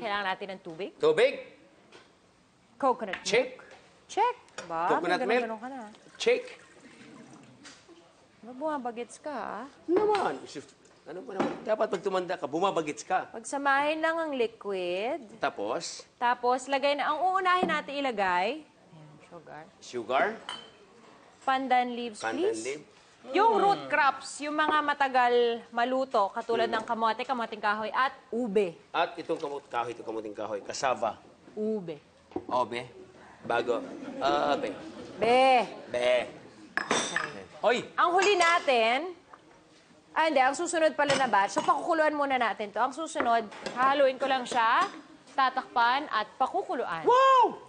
kailangan natin ng tubig. Tubig. Coconut Check. milk. Check. Ba? Coconut milk. Ganun ka na. Check. Bumabagets ka, ah. Naman. Ano ba naman? Dapat pag tumanda ka, bumabagits ka. Pagsamahin lang ang liquid. Tapos, Tapos, lagay na. Ang uunahin natin ilagay. Ayan, sugar. sugar, Pandan leaves, pandan please. leaf. Yung root crops, yung mga matagal maluto, katulad ng kamote, kamoting kahoy, at ube. At itong kahoy, itong kamuting kahoy. Kasaba. Ube. Obe. Bago. Obe. Be. Be. Hoy! Ang huli natin, hindi, ang susunod pala na batch. So, pakukuluan muna natin to. Ang susunod, hahaluin ko lang siya, tatakpan, at pakukuluan. Wow!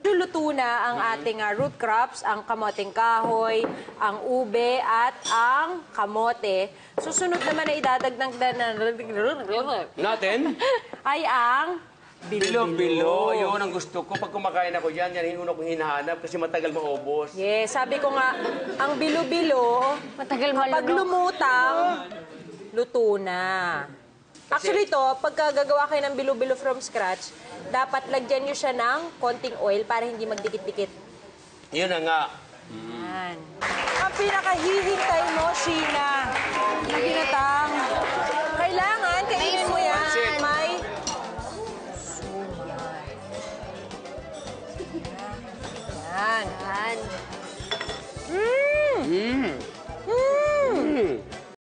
Luluto na ang ating root crops, ang kamoting kahoy, ang ube, at ang kamote. Susunod naman na idadagdag Natin? ay ang Bilo-bilo. Yun ang gusto ko. Pag kumakain ako dyan, yan yung una kong hinahanap kasi matagal maubos. Yes, sabi ko nga, ang bilo-bilo, Matagal kapag malunok. lumutang, luto na. Actually to, pagka gagawa kayo ng bilo-bilo from scratch, dapat lagyan nyo siya ng konting oil para hindi magdikit-dikit. Yun na nga. Yan. Ang pinakahihintay mo, Sheena, na ginata.